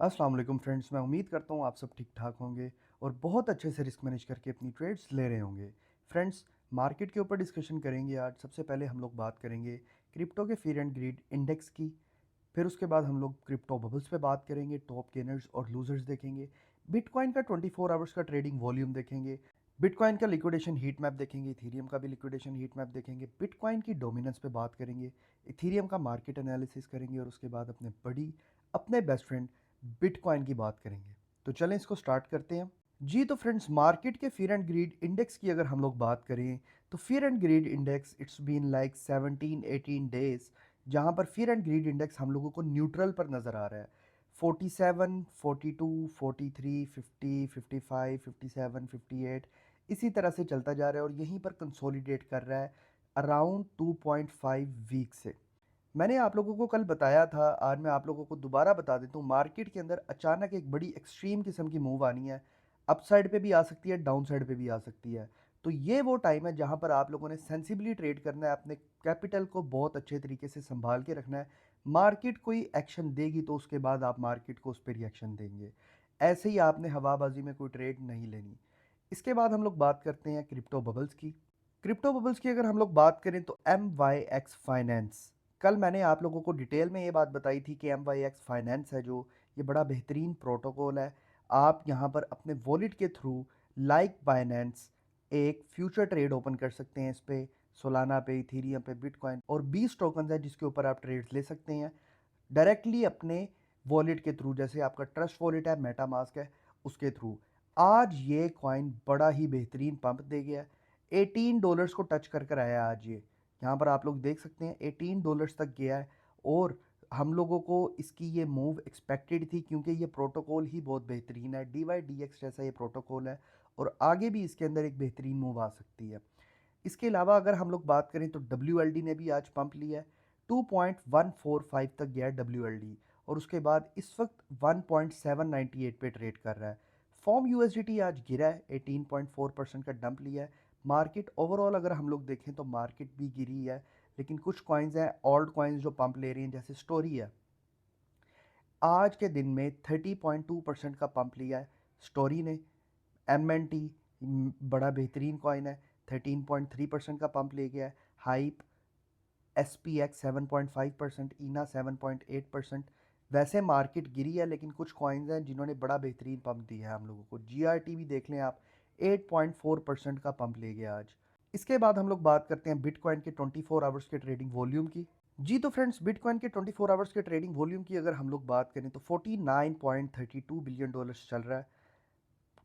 अस्सलाम वालेकुम फ्रेंड्स, मैं उम्मीद करता हूँ आप सब ठीक ठाक होंगे और बहुत अच्छे से रिस्क मैनेज करके अपनी ट्रेड्स ले रहे होंगे। फ्रेंड्स, मार्केट के ऊपर डिस्कशन करेंगे आज। सबसे पहले हम लोग बात करेंगे क्रिप्टो के फियर एंड ग्रीड इंडेक्स की। फिर उसके बाद हम लोग क्रिप्टो बबल्स पे बात करेंगे, टॉप गेनर्स और लूजर्स देखेंगे। बिटकॉइन का 24 आवर्स का ट्रेडिंग वॉल्यूम देखेंगे। बिटकॉइन का लिक्विडेशन हीट मैप देखेंगे, इथीरियम का भी लिक्विडेशन हीट मैप देखेंगे। बिटकॉइन की डोमिनेंस पे बात करेंगे, इथीरियम का मार्केट एनालिसिस करेंगे और उसके बाद अपने बेस्ट फ्रेंड बिटकॉइन की बात करेंगे। तो चलें इसको स्टार्ट करते हैं। जी तो फ्रेंड्स, मार्केट के फियर एंड ग्रीड इंडेक्स की अगर हम लोग बात करें तो fear and greed index it's been like 17-18 days, जहां पर फियर एंड ग्रीड इंडेक्स हम लोगों को न्यूट्रल पर नज़र आ रहा है। 47, 42, 43, 50, 55, 57, 58 इसी तरह से चलता जा रहा है और यहीं पर कंसोलिडेट कर रहा है अराउंड 2.5 वीक से। मैंने आप लोगों को कल बताया था, आज मैं आप लोगों को दोबारा बता देता हूँ, मार्केट के अंदर अचानक एक बड़ी एक्सट्रीम किस्म की मूव आनी है। अप साइड पे भी आ सकती है, डाउन साइड पे भी आ सकती है। तो ये वो टाइम है जहाँ पर आप लोगों ने सेंसिबली ट्रेड करना है, अपने कैपिटल को बहुत अच्छे तरीके से संभाल के रखना है। मार्केट कोई एक्शन देगी तो उसके बाद आप मार्केट को उस पर रिएक्शन देंगे। ऐसे ही आपने हवाबाजी में कोई ट्रेड नहीं लेनी। इसके बाद हम लोग बात करते हैं क्रिप्टो बबल्स की। क्रिप्टो बबल्स की अगर हम लोग बात करें तो MYX फाइनेंस, कल मैंने आप लोगों को डिटेल में ये बात बताई थी कि MYX फाइनेंस है जो, ये बड़ा बेहतरीन प्रोटोकॉल है। आप यहाँ पर अपने वॉलेट के थ्रू लाइक बाइनेंस एक फ्यूचर ट्रेड ओपन कर सकते हैं इस पे, सोलाना पे, इथीरियम पे, बिटकॉइन और 20 टोकन है जिसके ऊपर आप ट्रेड्स ले सकते हैं डायरेक्टली अपने वॉलेट के थ्रू। जैसे आपका ट्रस्ट वॉलेट है, मेटामास्क है, उसके थ्रू। आज ये कॉइन बड़ा ही बेहतरीन पंप दे गया। $18 को टच कर कर आया आज ये। यहाँ पर आप लोग देख सकते हैं $18 तक गया है और हम लोगों को इसकी ये मूव एक्सपेक्टेड थी क्योंकि ये प्रोटोकॉल ही बहुत बेहतरीन है। DYDX जैसा ये प्रोटोकॉल है और आगे भी इसके अंदर एक बेहतरीन मूव आ सकती है। इसके अलावा अगर हम लोग बात करें तो WLD ने भी आज पंप लिया है। 2.145 तक गया है WLD और उसके बाद इस वक्त 1.798 पे ट्रेड कर रहा है। फॉर्म USDT आज गिरा है, 18.4% का डंप लिया है। मार्केट ओवरऑल अगर हम लोग देखें तो मार्केट भी गिरी है, लेकिन कुछ कॉइन्स हैं, ओल्ड कॉइन्स जो पंप ले रही हैं, जैसे स्टोरी है। आज के दिन में 30.2% का पंप लिया है स्टोरी ने। MNT बड़ा बेहतरीन कॉइन है, 13.3% का पंप ले गया है। हाइप, SPX 7.5%, ईना 7.8%। वैसे मार्केट गिरी है लेकिन कुछ कॉइन्स हैं जिन्होंने बड़ा बेहतरीन पंप दिया है हम लोगों को। GRT भी देख लें आप, 8.4% का पंप ले गया आज। इसके बाद हम लोग बात करते हैं बिटकॉइन के 24 आवर्स के ट्रेडिंग वॉल्यूम की। जी तो फ्रेंड्स, बिटकॉइन के 24 आवर्स के ट्रेडिंग वॉल्यूम की अगर हम लोग बात करें तो $49.32 बिलियन चल रहा है।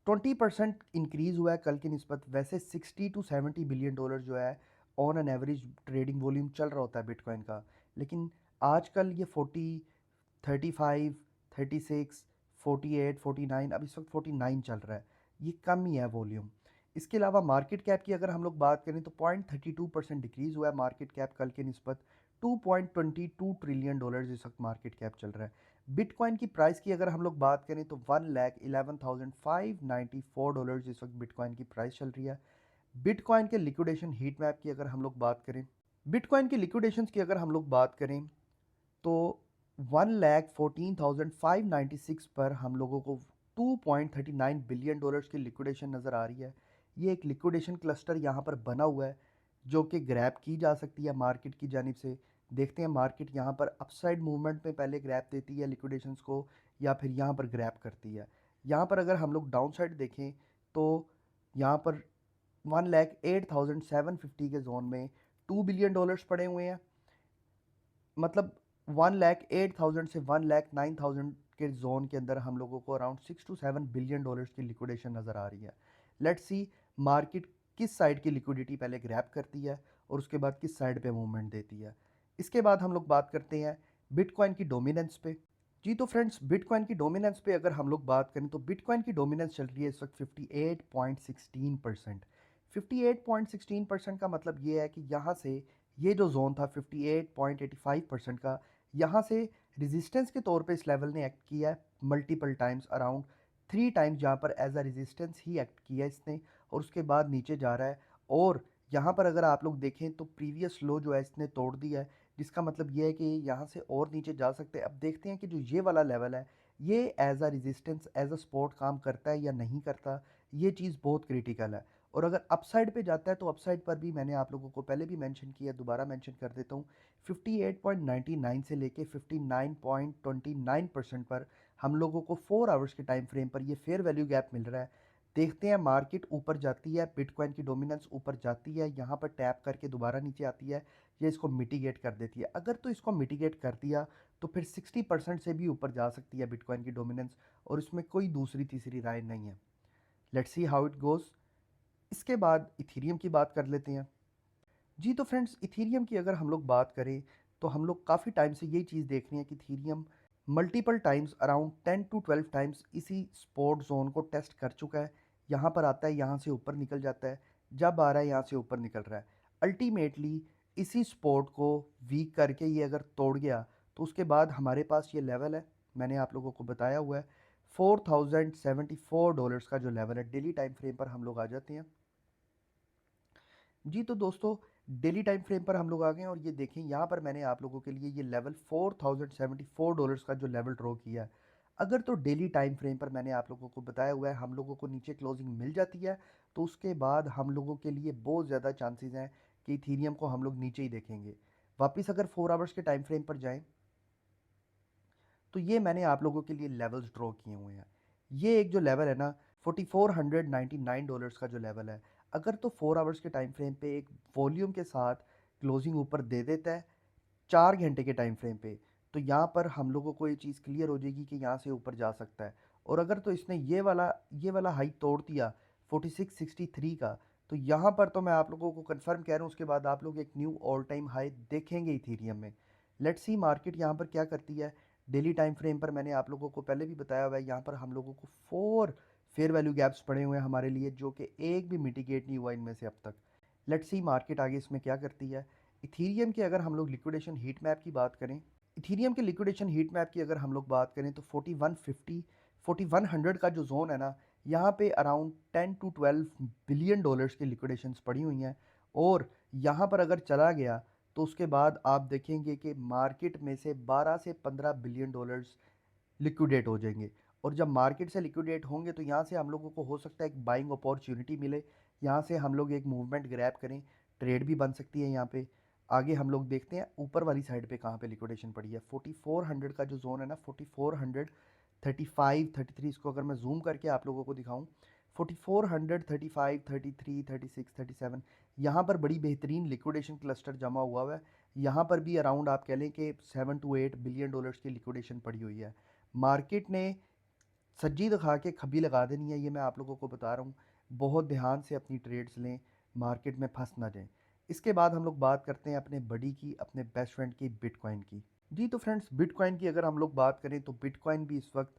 20% इंक्रीज हुआ है कल की निस्बत। वैसे $60 to $70 बिलियन जो है on an average trading volume चल रहा होता है बिटकॉइन का, लेकिन आजकल ये 40, 35, 36, 48, 49, अब इस वक्त 49 चल रहा है। ये कम ही है वॉल्यूम। इसके अलावा मार्केट कैप की अगर हम लोग बात करें तो 0.32% डिक्रीज हुआ है मार्केट कैप कल की निस्बत। $2.22 ट्रिलियन इस वक्त मार्केट कैप चल रहा है। बिटकॉइन की प्राइस की अगर हम लोग बात करें तो $1,11,594 इस वक्त बिटकॉइन की प्राइस चल रही है। बिटकॉइन के लिक्विडेशन हीट मैप की अगर हम लोग बात करें, बिटकॉइन की लिक्विडेशन की अगर हम लोग बात करें तो 1,14,596 पर हम लोगों को $2.39 बिलियन की लिक्विडेशन नज़र आ रही है। ये एक लिक्विडेशन क्लस्टर यहाँ पर बना हुआ है जो कि ग्रैब की जा सकती है मार्केट की जानिब से। देखते हैं मार्केट यहाँ पर अपसाइड मूवमेंट में पहले ग्रैब देती है लिक्विडेशंस को या फिर यहाँ पर ग्रैब करती है। यहाँ पर अगर हम लोग डाउन साइड देखें तो यहाँ पर 1,08,750 के जोन में $2 बिलियन पड़े हुए हैं। मतलब 1,08,000 से 1,09,000 के जोन के अंदर हम लोगों को अराउंड $6 to $7 बिलियन की लिक्विडेशन नज़र आ रही है। लेट्स सी मार्केट किस साइड की लिक्विडिटी पहले ग्रैब करती है और उसके बाद किस साइड पे मूवमेंट देती है। इसके बाद हम लोग बात करते हैं बिटकॉइन की डोमिनेंस पे। जी तो फ्रेंड्स, बिटकॉइन की डोमिनेंस पे अगर हम लोग बात करें तो बिटकॉइन की डोमिनेंस चल रही है इस वक्त 58.16%। 58.16% का मतलब ये है कि यहाँ से ये जो जोन था 58.85% का, यहाँ से रेजिस्टेंस के तौर पे इस लेवल ने एक्ट किया है मल्टीपल टाइम्स, अराउंड 3 टाइम्स जहाँ पर एज अ रेजिस्टेंस ही एक्ट किया है इसने और उसके बाद नीचे जा रहा है। और यहाँ पर अगर आप लोग देखें तो प्रीवियस लो जो है इसने तोड़ दिया है, जिसका मतलब ये है कि यहाँ से और नीचे जा सकते हैं। अब देखते हैं कि जो ये वाला लेवल है ये as a resistance as a support काम करता है या नहीं करता, ये चीज़ बहुत क्रिटिकल है। और अगर अपसाइड पे जाता है तो अपसाइड पर भी मैंने आप लोगों को पहले भी मेंशन किया, दोबारा मेंशन कर देता हूँ, 58.99 से लेके 59.29% पर हम लोगों को 4 आवर्स के टाइम फ्रेम पर ये फेयर वैल्यू गैप मिल रहा है। देखते हैं मार्केट ऊपर जाती है, बिटकॉइन की डोमिनेंस ऊपर जाती है, यहाँ पर टैप करके दोबारा नीचे आती है, ये इसको मिटिगेट कर देती है। अगर तो इसको मिटिगेट कर दिया तो फिर 60% से भी ऊपर जा सकती है बिटकॉइन की डोमिनेंस, और इसमें कोई दूसरी तीसरी राय नहीं है। Let's see how it goes. इसके बाद इथीरियम की बात कर लेते हैं। जी तो फ्रेंड्स, इथीरियम की अगर हम लोग बात करें तो हम लोग काफ़ी टाइम से यही चीज़ देख रहे हैं कि Ethereum multiple times around 10 to 12 times इसी सपोर्ट जोन को टेस्ट कर चुका है। यहाँ पर आता है, यहाँ से ऊपर निकल जाता है, जब आ रहा है यहाँ से ऊपर निकल रहा है। अल्टीमेटली इसी सपोर्ट को वीक करके ये अगर तोड़ गया तो उसके बाद हमारे पास ये लेवल है, मैंने आप लोगों को बताया हुआ है, $4074 का जो लेवल है। डेली टाइम फ्रेम पर हम लोग आ जाते हैं। जी तो दोस्तों, डेली टाइम फ्रेम पर हम लोग आ गए हैं और ये देखें, यहाँ पर मैंने आप लोगों के लिए ये लेवल $4074 का जो लेवल ड्रॉ किया है। अगर तो डेली टाइम फ्रेम पर मैंने आप लोगों को बताया हुआ है हम लोगों को नीचे क्लोजिंग मिल जाती है, तो उसके बाद हम लोगों के लिए बहुत ज़्यादा चांसेस हैं कि इथीरियम को हम लोग नीचे ही देखेंगे। वापस अगर 4 आवर्स के टाइम फ्रेम पर जाएं तो ये मैंने आप लोगों के लिए लेवल्स ड्रॉ किए हुए हैं। ये एक जो लेवल है ना, $4499 का जो लेवल है, अगर तो 4 आवर्स के टाइम फ्रेम पे एक वॉल्यूम के साथ क्लोजिंग ऊपर दे देता है 4 घंटे के टाइम फ्रेम पे, तो यहाँ पर हम लोगों को ये चीज़ क्लियर हो जाएगी कि यहाँ से ऊपर जा सकता है। और अगर तो इसने ये वाला हाई तोड़ दिया 4663 का, तो यहाँ पर तो मैं आप लोगों को कंफर्म कह रहा हूँ, उसके बाद आप लोग एक न्यू ऑल टाइम हाई देखेंगे इथीरियम में। लेट्स सी मार्केट यहाँ पर क्या करती है। डेली टाइम फ्रेम पर मैंने आप लोगों को पहले भी बताया हुआ है, यहाँ पर हम लोगों को 4 फेयर वैल्यू गैप्स पड़े हुए हैं हमारे लिए, जो कि एक भी मिटिगेट नहीं हुआ इनमें से अब तक। लेट्स सी मार्केट आगे इसमें क्या करती है। इथीरियम की अगर हम लोग लिक्विडेशन हीट मैप की बात करें, इथीरियम के लिक्विडेशन हीट मैप की अगर हम लोग बात करें तो 4150 4100 का जो जोन है ना, यहाँ पे अराउंड 10 to 12 बिलियन डॉलर्स की लिक्विडेशंस पड़ी हुई हैं। और यहाँ पर अगर चला गया तो उसके बाद आप देखेंगे कि मार्केट में से 12 से 15 बिलियन डॉलर्स लिक्विडेट हो जाएंगे। और जब मार्केट से लिक्विडेट होंगे तो यहाँ से हम लोगों को हो सकता है एक बाइंग अपॉर्चुनिटी मिले, यहाँ से हम लोग एक मूवमेंट ग्रैब करें, ट्रेड भी बन सकती है यहाँ पे। आगे हम लोग देखते हैं ऊपर वाली साइड पे कहाँ पे लिक्विडेशन पड़ी है। 4400 का जो जोन है ना, 4435 33, इसको अगर मैं जूम करके आप लोगों को दिखाऊं, 4435 33 36 37, यहाँ पर बड़ी बेहतरीन लिक्विडेशन क्लस्टर जमा हुआ है। यहाँ पर भी अराउंड आप कह लें कि 7 to 8 बिलियन डॉलर्स की लिक्विडेशन पड़ी हुई है। मार्केट ने सज्जी दिखा के खब्बी लगा देनी है, ये मैं आप लोगों को बता रहा हूँ। बहुत ध्यान से अपनी ट्रेड्स लें, मार्केट में फंस ना जाएं। इसके बाद हम लोग बात करते हैं अपने बडी की, अपने बेस्ट फ्रेंड की, बिटकॉइन की। जी तो फ्रेंड्स, बिटकॉइन की अगर हम लोग बात करें तो बिटकॉइन भी इस वक्त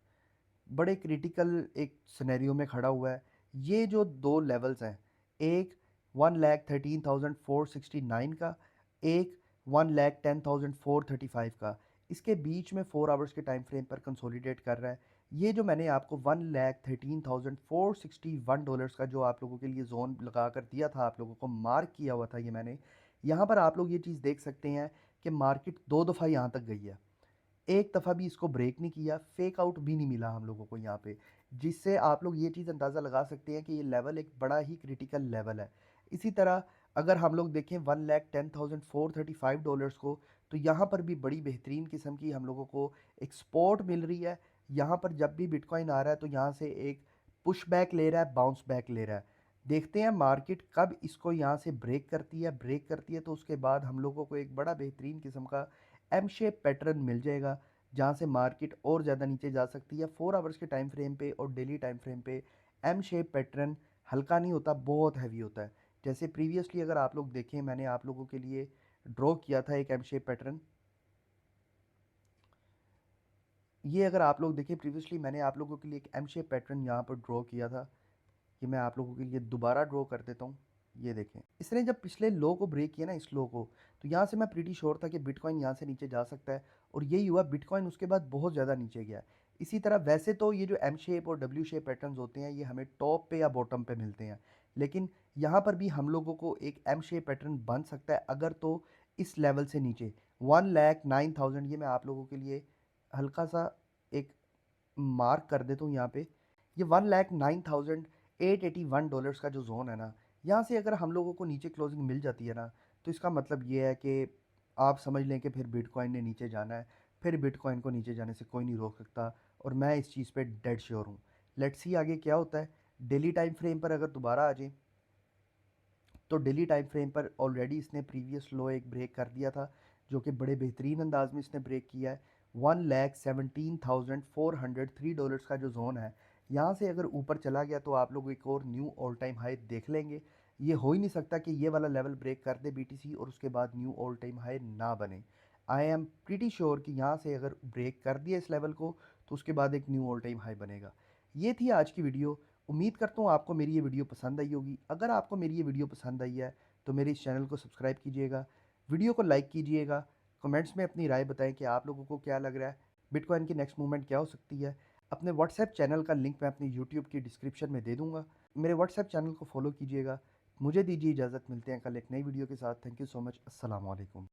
बड़े क्रिटिकल एक सिनेरियो में खड़ा हुआ है। ये जो दो लेवल्स हैं, एक 1,13,469 का, एक 1,10,435 का, इसके बीच में 4 आवर्स के टाइम फ्रेम पर कंसोलिडेट कर रहा है। ये जो मैंने आपको $1,13,461 का जो आप लोगों के लिए जोन लगा कर दिया था, आप लोगों को मार्क किया हुआ था, ये मैंने यहाँ पर आप लोग ये चीज़ देख सकते हैं कि मार्केट 2 दफ़ा यहाँ तक गई है, एक दफ़ा भी इसको ब्रेक नहीं किया, फेक आउट भी नहीं मिला हम लोगों को यहाँ पे, जिससे आप लोग ये चीज़ अंदाज़ा लगा सकते हैं कि ये लेवल एक बड़ा ही क्रिटिकल लेवल है। इसी तरह अगर हम लोग देखें $1,10,435 को, तो यहाँ पर भी बड़ी बेहतरीन किस्म की हम लोगों को एक सपोर्ट मिल रही है। यहाँ पर जब भी बिटकॉइन आ रहा है तो यहाँ से एक पुश बैक ले रहा है, बाउंस बैक ले रहा है। देखते हैं मार्केट कब इसको यहाँ से ब्रेक करती है तो उसके बाद हम लोगों को एक बड़ा बेहतरीन किस्म का एम शेप पैटर्न मिल जाएगा, जहाँ से मार्केट और ज़्यादा नीचे जा सकती है। 4 आवर्स के टाइम फ्रेम पे और डेली टाइम फ्रेम पे एम शेप पैटर्न हल्का नहीं होता, बहुत हैवी होता है। जैसे प्रीवियसली अगर आप लोग देखें, मैंने आप लोगों के लिए ड्रॉ किया था एक एम शेप पैटर्न। ये अगर आप लोग देखें, प्रीवियसली मैंने आप लोगों के लिए एक एम शेप पैटर्न यहाँ पर ड्रॉ किया था। ये मैं आप लोगों के लिए दोबारा ड्रॉ कर देता हूँ। ये देखें, इसने जब पिछले लो को ब्रेक किया ना, इस लो को, तो यहाँ से मैं प्रीटी श्योर था कि बिटकॉइन यहाँ से नीचे जा सकता है, और यही हुआ। बिटकॉइन उसके बाद बहुत ज़्यादा नीचे गया। इसी तरह वैसे तो ये जो एम शेप और डब्ल्यू शेप पैटर्न्स होते हैं, ये हमें टॉप पे या बॉटम पे मिलते हैं, लेकिन यहाँ पर भी हम लोगों को एक एम शेप पैटर्न बन सकता है अगर तो इस लेवल से नीचे 1,09,000, ये मैं आप लोगों के लिए हल्का सा एक मार्क कर देता हूँ यहाँ पे, ये $1,09,881 का जो जोन है ना, यहाँ से अगर हम लोगों को नीचे क्लोजिंग मिल जाती है ना, तो इसका मतलब ये है कि आप समझ लें कि फिर बिटकॉइन ने नीचे जाना है। फिर बिटकॉइन को नीचे जाने से कोई नहीं रोक सकता, और मैं इस चीज़ पे डेड श्योर हूँ। लेट्स सी आगे क्या होता है। डेली टाइम फ्रेम पर अगर दोबारा आ जाए, तो डेली टाइम फ्रेम पर ऑलरेडी इसने प्रीवियस लो एक ब्रेक कर दिया था, जो कि बड़े बेहतरीन अंदाज में इसने ब्रेक किया है। $1,17,403 का जो जोन है, यहाँ से अगर ऊपर चला गया तो आप लोग एक और न्यू ऑल टाइम हाई देख लेंगे। ये हो ही नहीं सकता कि ये वाला लेवल ब्रेक कर दे बीटीसी और उसके बाद न्यू ऑल टाइम हाई ना बने। आई एम प्रीटी श्योर कि यहाँ से अगर ब्रेक कर दिया इस लेवल को, तो उसके बाद एक न्यू ऑल टाइम हाई बनेगा। ये थी आज की वीडियो। उम्मीद करता हूँ आपको मेरी ये वीडियो पसंद आई होगी। अगर आपको मेरी ये वीडियो पसंद आई है, तो मेरे इस चैनल को सब्सक्राइब कीजिएगा, वीडियो को लाइक कीजिएगा, कमेंट्स में अपनी राय बताएं कि आप लोगों को क्या लग रहा है, बिटकॉइन की नेक्स्ट मूवमेंट क्या हो सकती है। अपने व्हाट्सएप चैनल का लिंक मैं अपनी यूट्यूब की डिस्क्रिप्शन में दे दूँगा, मेरे व्हाट्सएप चैनल को फॉलो कीजिएगा। मुझे दीजिए इजाज़त, मिलते हैं कल एक नई वीडियो के साथ। Thank you so much. अस्सलाम वालेकुम।